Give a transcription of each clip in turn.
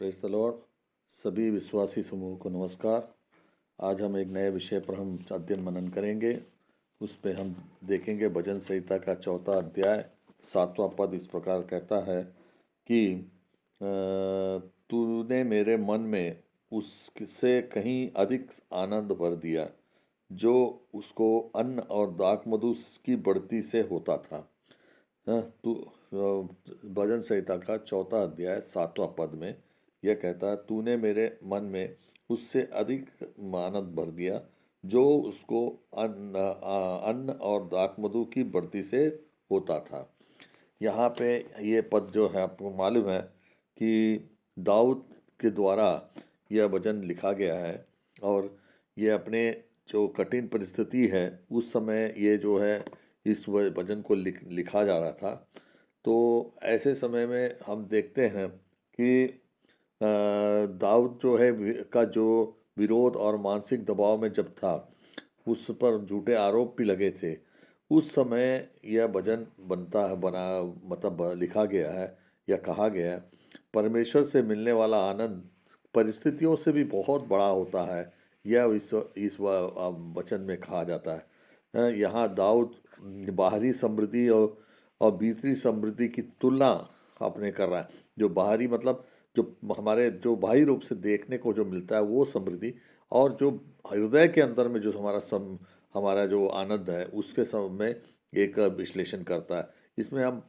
Praise the Lord. सभी विश्वासी समूह को नमस्कार। आज हम एक नए विषय पर हम अध्ययन मनन करेंगे। उस पे हम देखेंगे भजन संहिता का 4वां अध्याय 7वां पद इस प्रकार कहता है कि तूने मेरे मन में उससे कहीं अधिक आनंद भर दिया जो उसको अन्न और दाख मधु की बढ़ती से होता था। तू भजन संहिता का 4वां अध्याय 7वां पद में यह कहता है, तूने मेरे मन में उससे अधिक आनंद भर दिया जो उसको अन्न और दाख मधु की बढ़ती से होता था। यहाँ पे ये पद जो है आपको मालूम है कि दाऊद के द्वारा यह भजन लिखा गया है और ये अपने जो कठिन परिस्थिति है उस समय ये जो है इस भजन को लिखा जा रहा था। तो ऐसे समय में हम देखते हैं कि दाऊद जो है का जो विरोध और मानसिक दबाव में जब था, उस पर झूठे आरोप भी लगे थे। उस समय यह भजन बना मतलब लिखा गया है या कहा गया है, परमेश्वर से मिलने वाला आनंद परिस्थितियों से भी बहुत बड़ा होता है। यह इस वचन में कहा जाता है। यहाँ दाऊद बाहरी समृद्धि और भीतरी समृद्धि की तुलना अपने कर रहा है। जो बाहरी मतलब जो हमारे जो बाहरी रूप से देखने को जो मिलता है वो समृद्धि, और जो हृदय के अंदर में जो हमारा जो आनंद है उसके में एक विश्लेषण करता है। इसमें हम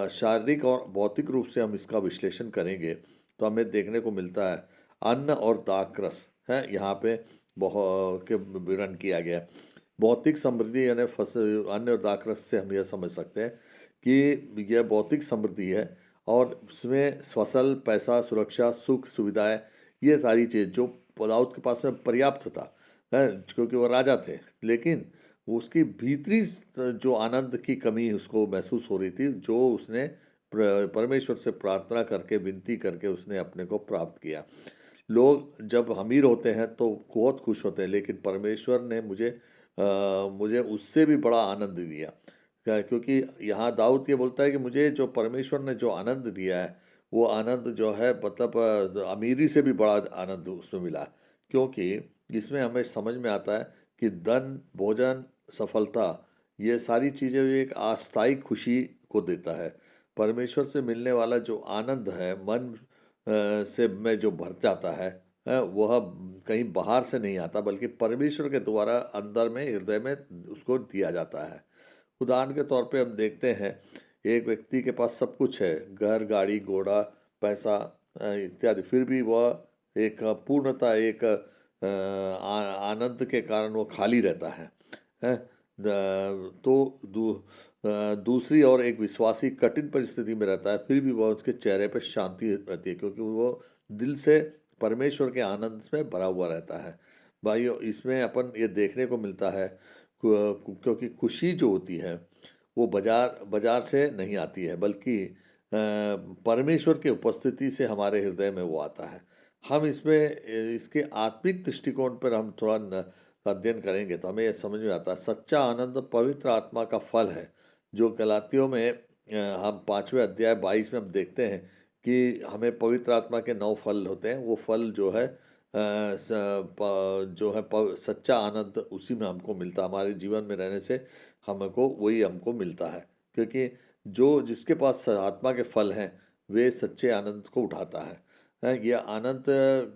शारीरिक और भौतिक रूप से हम इसका विश्लेषण करेंगे तो हमें देखने को मिलता है अन्न और दाख रस है यहाँ पे बहुत के विवरण किया गया है। भौतिक समृद्धि यानी अन्न और दाख रस से हम यह समझ सकते हैं कि यह भौतिक समृद्धि है और उसमें फसल, पैसा, सुरक्षा, सुख, सुविधाएं, ये सारी चीज़ जो दाऊद के पास में पर्याप्त था है, क्योंकि वो राजा थे। लेकिन उसकी भीतरी जो आनंद की कमी उसको महसूस हो रही थी, जो उसने परमेश्वर से प्रार्थना करके विनती करके उसने अपने को प्राप्त किया। लोग जब अमीर होते हैं तो बहुत खुश होते हैं, लेकिन परमेश्वर ने मुझे उससे भी बड़ा आनंद दिया। क्योंकि यहाँ दाऊद ये बोलता है कि मुझे जो परमेश्वर ने जो आनंद दिया है वो आनंद जो है मतलब अमीरी से भी बड़ा आनंद उसमें मिला। क्योंकि इसमें हमें समझ में आता है कि धन, भोजन, सफलता, ये सारी चीज़ें एक अस्थायी खुशी को देता है। परमेश्वर से मिलने वाला जो आनंद है मन से में जो भर जाता है वह कहीं बाहर से नहीं आता, बल्कि परमेश्वर के द्वारा अंदर में हृदय में उसको दिया जाता है। उदाहरण के तौर पे हम देखते हैं, एक व्यक्ति के पास सब कुछ है, घर, गाड़ी, घोड़ा, पैसा इत्यादि, फिर भी वह एक पूर्णता एक आनंद के कारण वो खाली रहता है। तो दूसरी ओर एक विश्वासी कठिन परिस्थिति में रहता है, फिर भी वह उसके चेहरे पर शांति रहती है, क्योंकि वो दिल से परमेश्वर के आनंद में भरा हुआ रहता है। भाइयों, इसमें अपन ये देखने को मिलता है क्योंकि खुशी जो होती है वो बाजार से नहीं आती है, बल्कि परमेश्वर की उपस्थिति से हमारे हृदय में वो आता है। हम इसमें इसके आत्मिक दृष्टिकोण पर हम थोड़ा अध्ययन करेंगे तो हमें यह समझ में आता है सच्चा आनंद पवित्र आत्मा का फल है, जो गलातियों में हम 5वें अध्याय 22 में हम देखते हैं कि हमें पवित्र आत्मा के 9 फल होते हैं। वो फल जो है जो है सच्चा आनंद उसी में हमको मिलता है। हमारे जीवन में रहने से हमको वही हमको मिलता है, क्योंकि जो जिसके पास आत्मा के फल हैं वे सच्चे आनंद को उठाता है। यह आनंद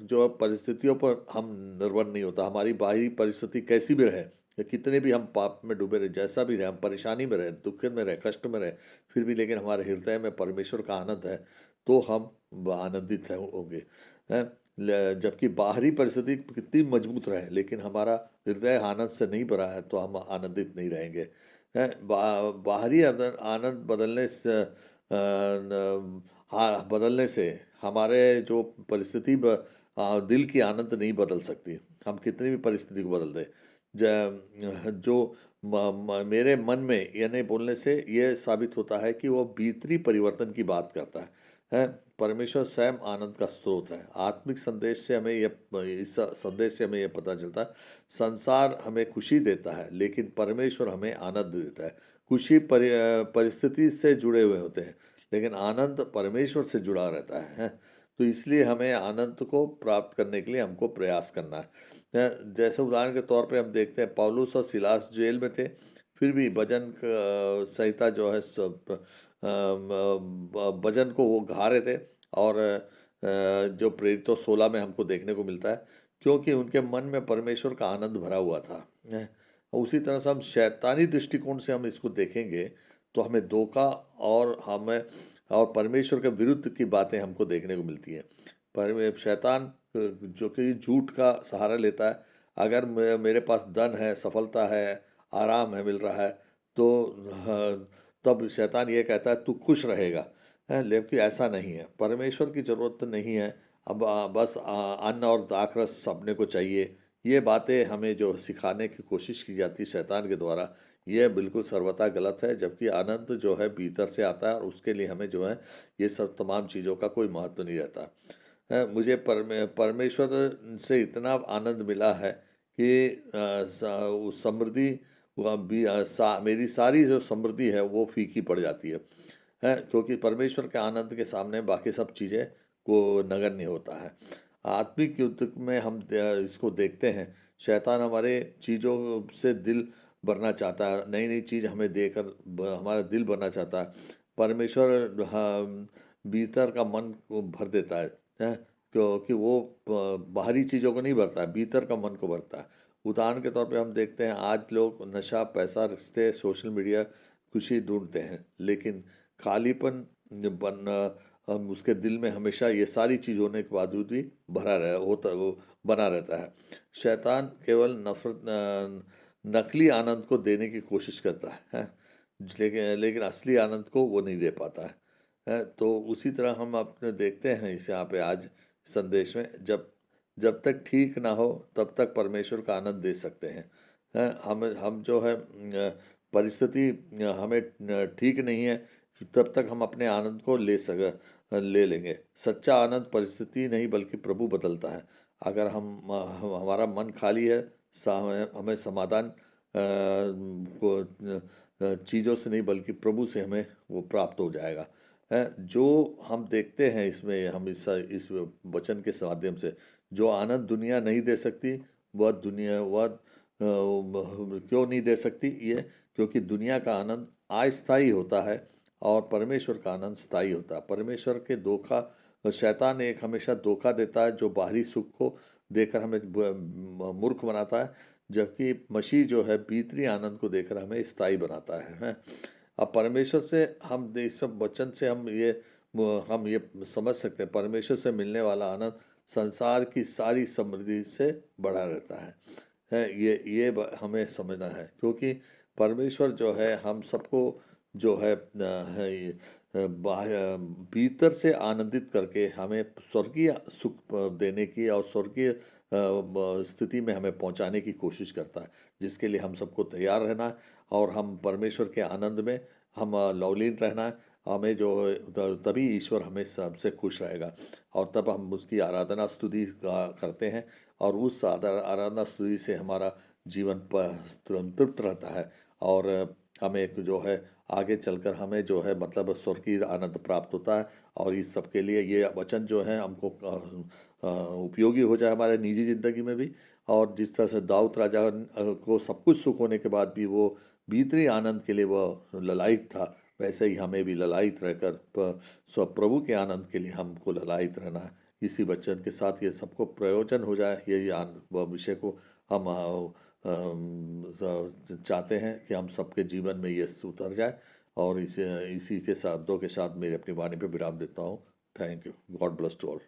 जो परिस्थितियों पर हम निर्भर नहीं होता। हमारी बाहरी परिस्थिति कैसी भी रहे या कितने भी हम पाप में डूबे रहे, जैसा भी रहे, हम परेशानी में रहे, दुख में रहे, कष्ट में रहे, फिर भी लेकिन हमारे हृदय में परमेश्वर का आनंद है तो हम आनंदित होंगे। जबकि बाहरी परिस्थिति कितनी मजबूत रहे लेकिन हमारा हृदय आनंद से नहीं भरा है तो हम आनंदित नहीं रहेंगे। बाहरी आनंद बदलने से हमारे जो परिस्थिति दिल की आनंद नहीं बदल सकती। हम कितनी भी परिस्थिति को बदल दें, जो मेरे मन में यानी बोलने से ये साबित होता है कि वो भीतरी परिवर्तन की बात करता है। परमेश्वर स्वयं आनंद का स्रोत है। आत्मिक संदेश से हमें इस संदेश से हमें यह पता चलता है संसार हमें खुशी देता है लेकिन परमेश्वर हमें आनंद देता है। खुशी परिस्थिति से जुड़े हुए होते हैं लेकिन आनंद परमेश्वर से जुड़ा रहता है। तो इसलिए हमें आनंद को प्राप्त करने के लिए हमको प्रयास करना है। जैसे उदाहरण के तौर पे हम देखते हैं पौलुस और सिलास जेल में थे, फिर भी भजन संहिता जो है सब भजन को वो गा रहे थे। और जो प्रेरितों 16 में हमको देखने को मिलता है, क्योंकि उनके मन में परमेश्वर का आनंद भरा हुआ था। उसी तरह से हम शैतानी दृष्टिकोण से हम इसको देखेंगे तो हमें धोखा और हमें और परमेश्वर के विरुद्ध की बातें हमको देखने को मिलती है। पर शैतान जो कि झूठ का सहारा लेता है, अगर मेरे पास धन है, सफलता है, आराम है, मिल रहा है, तो तब शैतान ये कहता है तू खुश रहेगा। लेकिन ऐसा नहीं है, परमेश्वर की ज़रूरत नहीं है। अब बस अन्न और दाखरस अपने को चाहिए। ये बातें हमें जो सिखाने की कोशिश की जाती है शैतान के द्वारा, ये बिल्कुल सर्वथा गलत है। जबकि आनंद जो है भीतर से आता है और उसके लिए हमें जो है ये सब तमाम चीज़ों का कोई महत्व नहीं रहता। मुझे परमेश्वर से इतना आनंद मिला है कि उस समृद्धि मेरी सारी जो समृद्धि है वो फीकी पड़ जाती है, क्योंकि परमेश्वर के आनंद के सामने बाकी सब चीज़ें को नगण्य होता है। आत्मिक युद्ध में हम इसको देखते हैं, शैतान हमारे चीज़ों से दिल भरना चाहता है, नई नई चीज़ हमें देकर हमारा दिल भरना चाहता है। परमेश्वर भीतर का मन को भर देता है, क्योंकि वो बाहरी चीज़ों को नहीं भरता है, भीतर का मन को भरता है। उदाहरण के तौर पे हम देखते हैं आज लोग नशा, पैसा, रिश्ते, सोशल मीडिया, खुशी ढूंढते हैं, लेकिन खालीपन हम उसके दिल में हमेशा ये सारी चीज़ होने के बावजूद भी भरा रह होता वो बना रहता है। शैतान केवल नकली आनंद को देने की कोशिश करता है, लेकिन लेकिन असली आनंद को वो नहीं दे पाता है। तो उसी तरह हम अपने देखते हैं इस यहाँ पे आज संदेश में, जब जब तक ठीक ना हो तब तक परमेश्वर का आनंद दे सकते हैं। हम जो है परिस्थिति हमें ठीक नहीं है, तब तक हम अपने आनंद को ले लेंगे। सच्चा आनंद परिस्थिति नहीं बल्कि प्रभु बदलता है। अगर हमारा मन खाली है, हमें समाधान चीज़ों से नहीं बल्कि प्रभु से हमें वो प्राप्त हो जाएगा। है जो हम देखते हैं इसमें, हम इस वचन के माध्यम से जो आनंद दुनिया नहीं दे सकती, वह क्यों नहीं दे सकती? ये क्योंकि दुनिया का आनंद अस्थायी होता है और परमेश्वर का आनंद स्थायी होता है। परमेश्वर के धोखा, शैतान एक हमेशा धोखा देता है जो बाहरी सुख को देकर हमें मूर्ख बनाता है, जबकि मसीह जो है भीतरी आनंद को देकर हमें स्थायी बनाता है। अब परमेश्वर से हम इस सब वचन से हम ये समझ सकते हैं, परमेश्वर से मिलने वाला आनंद संसार की सारी समृद्धि से बढ़ा रहता है। ये हमें समझना है, क्योंकि परमेश्वर जो है हम सबको जो है भीतर से आनंदित करके हमें स्वर्गीय सुख देने की और स्वर्गीय स्थिति में हमें पहुंचाने की कोशिश करता है, जिसके लिए हम सबको तैयार रहना है और हम परमेश्वर के आनंद में हम लवलीन रहना है। हमें जो तभी ईश्वर हमें सबसे खुश रहेगा और तब हम उसकी आराधना स्तुति करते हैं और उस आराधना स्तुति से हमारा जीवन तृप्त रहता है और हमें जो है आगे चलकर हमें जो है मतलब स्वर्गीय आनंद प्राप्त होता है। और इस सब के लिए ये वचन जो है हमको उपयोगी हो जाए हमारे निजी ज़िंदगी में भी। और जिस तरह से दाऊद राजा को सब कुछ सुख होने के बाद भी वो भीतरी आनंद के लिए वह ललायित था, वैसे ही हमें भी ललायित रहकर प्रभु के आनंद के लिए हमको ललायित रहना है। इसी वचन के साथ ये सबको प्रयोजन हो जाए, ये विषय को हम चाहते हैं कि हम सबके जीवन में ये उतर जाए। और इसी के शब्दों के साथ मेरी अपनी वाणी पे विराम देता हूँ। Thank you. God bless to all.